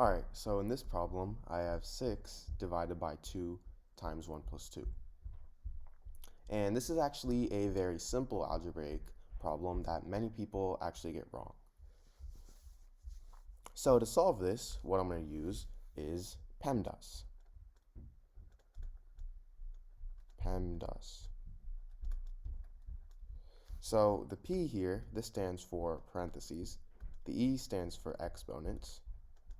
Alright, so in this problem, I have 6 divided by 2 times 1 plus 2. And this is actually a very simple algebraic problem that many people actually get wrong. So to solve this, what I'm going to use is PEMDAS. PEMDAS. So the P here, this stands for parentheses. The E stands for exponents.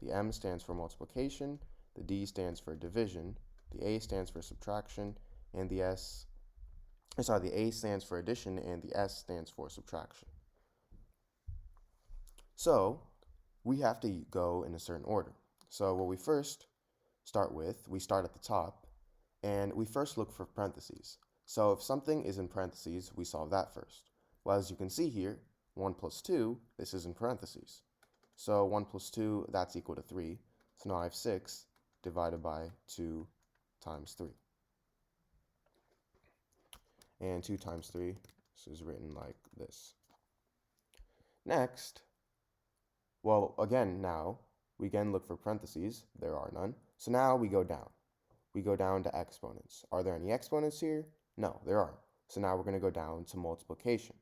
The M stands for multiplication. The D stands for division. The A stands for subtraction. And the A stands for addition, and the S stands for subtraction. So we have to go in a certain order. So what we first start with, we start at the top, and we first look for parentheses. So if something is in parentheses, we solve that first. Well, as you can see here, 1 plus 2, this is in parentheses. So 1 plus 2, that's equal to 3. So now I have 6 divided by 2 times 3. And 2 times 3, this is written like this. Next, well, again, now, we again look for parentheses. There are none. So now we go down. We go down to exponents. Are there any exponents here? No, there aren't. So now we're going to go down to multiplication.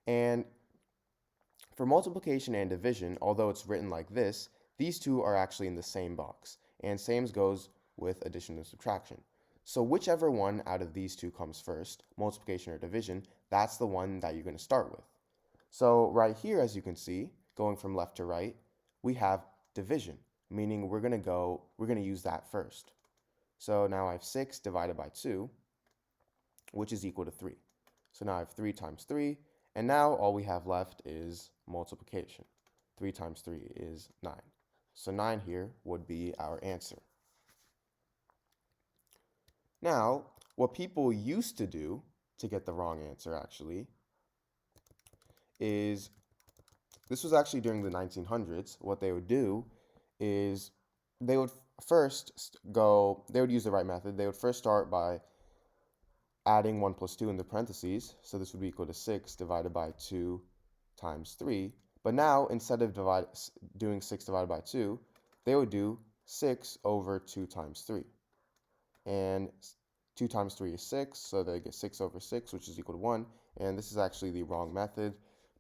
And for multiplication and division, although it's written like this, these two are actually in the same box. And same goes with addition and subtraction. So whichever one out of these two comes first, multiplication or division, that's the one that you're going to start with. So right here, as you can see, going from left to right, we have division, meaning we're going to use that first. So now I have 6 divided by 2, which is equal to 3. So now I have 3 times 3, and now all we have left is multiplication. 3 times 3 is 9. So 9 here would be our answer. Now, what people used to do to get the wrong answer actually is, this was actually during the 1900s, what they would do is they would use the right method. They would first start by adding 1 plus 2 in the parentheses, so this would be equal to 6 divided by 2 times 3. But now, instead of doing 6 divided by 2, they would do 6 over 2 times 3. And 2 times 3 is 6, so they get 6 over 6, which is equal to 1. And this is actually the wrong method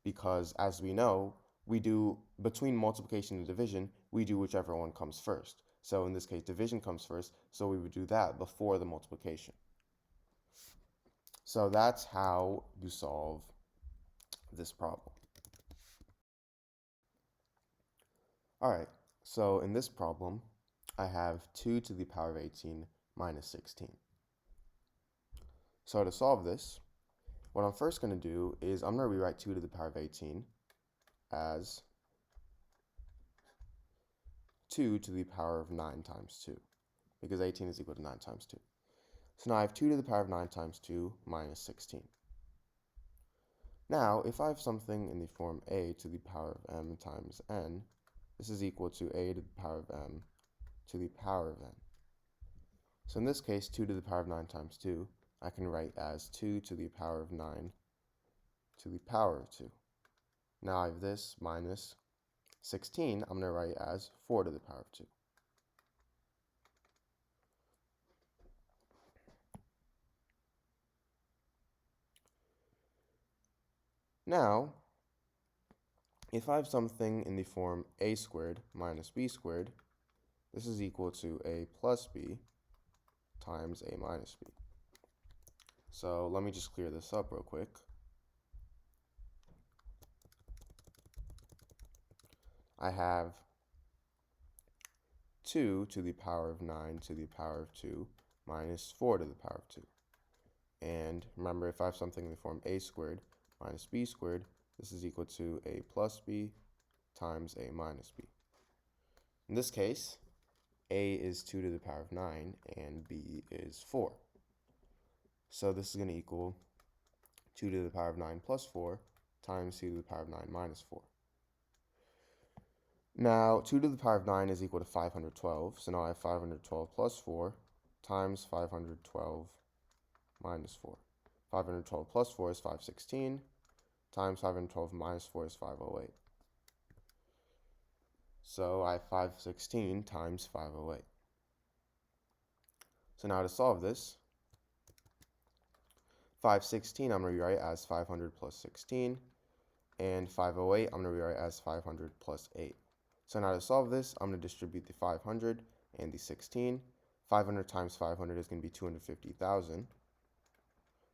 because, as we know, we do, between multiplication and division, we do whichever one comes first. So in this case, division comes first, so we would do that before the multiplication. So that's how you solve this problem. All right, so in this problem, I have 2 to the power of 18 minus 16. So to solve this, what I'm first going to do is I'm going to rewrite 2 to the power of 18 as 2 to the power of 9 times 2, because 18 is equal to 9 times 2. So now I have 2 to the power of 9 times 2 minus 16. Now, if I have something in the form a to the power of m times n, this is equal to a to the power of m to the power of n. So in this case, 2 to the power of 9 times 2, I can write as 2 to the power of 9 to the power of 2. Now I have this minus 16, I'm going to write as 4 to the power of 2. Now, if I have something in the form a squared minus b squared, this is equal to a plus b times a minus b. So let me just clear this up real quick. I have 2 to the power of 9 to the power of 2 minus 4 to the power of 2. And remember, if I have something in the form a squared minus b squared, this is equal to a plus b times a minus b. In this case, a is 2 to the power of 9 and b is 4. So this is going to equal 2 to the power of 9 plus 4 times 2 to the power of 9 minus 4. Now, 2 to the power of 9 is equal to 512, so now I have 512 plus 4 times 512 minus 4. 512 plus 4 is 516, times 512 minus 4 is 508. So I have 516 times 508. So now to solve this, 516 I'm going to rewrite as 500 plus 16, and 508 I'm going to rewrite as 500 plus 8. So now to solve this, I'm going to distribute the 500 and the 16. 500 times 500 is going to be 250,000.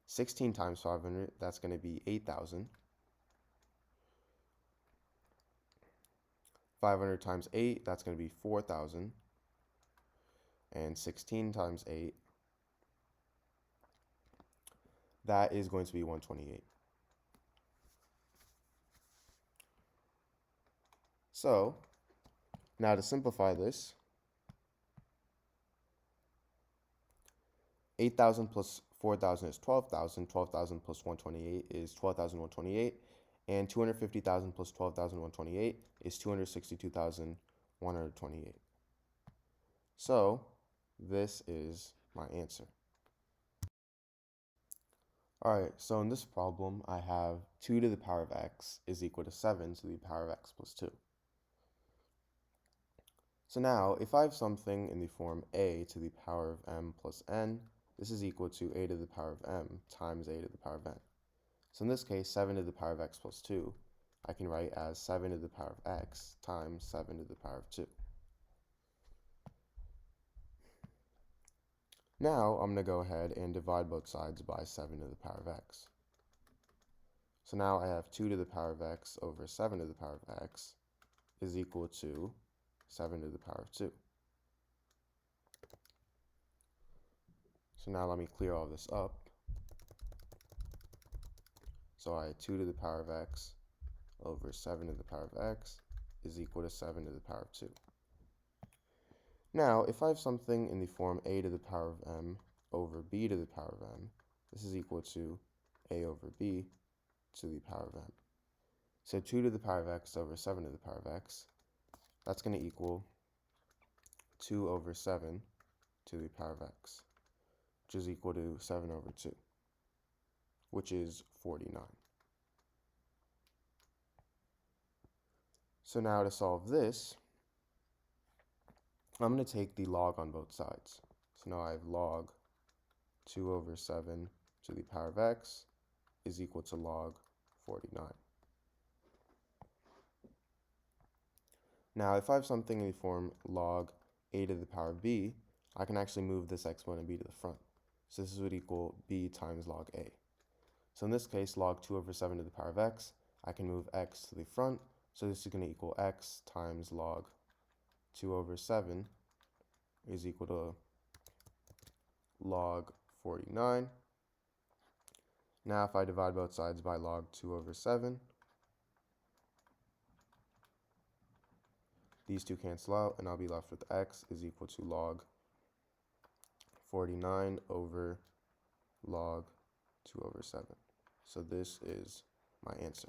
16 times 500, that's going to be 8,000. 500 times 8, that's going to be 4,000. And 16 times 8, that is going to be 128. So now to simplify this, 8,000 plus 4,000 is 12,000. 12,000 plus 128 is 12,128. And 250,000 plus 12,128 is 262,128. So this is my answer. Alright, so in this problem, I have 2 to the power of x is equal to 7 to the power of x plus 2. So now, if I have something in the form a to the power of m plus n, this is equal to a to the power of m times a to the power of n. So in this case, 7 to the power of x plus 2, I can write as 7 to the power of x times 7 to the power of 2. Now, I'm going to go ahead and divide both sides by 7 to the power of x. So now I have 2 to the power of x over 7 to the power of x is equal to 7 to the power of 2. So now let me clear all this up. So I had 2 to the power of x over 7 to the power of x is equal to 7 to the power of 2. Now, if I have something in the form a to the power of m over b to the power of m, this is equal to a over b to the power of m. So 2 to the power of x over 7 to the power of x, that's going to equal 2 over 7 to the power of x, which is equal to 7 over 2, which is 49. So now to solve this, I'm going to take the log on both sides. So now I have log 2 over 7 to the power of x is equal to log 49. Now, if I have something in the form log a to the power of b, I can actually move this exponent b to the front. So this would equal b times log a. So in this case, log 2 over 7 to the power of x, I can move x to the front. So this is going to equal x times log 2 over 7 is equal to log 49. Now if I divide both sides by log 2 over 7, these two cancel out, and I'll be left with x is equal to log 49 over log 2 over 7. So this is my answer.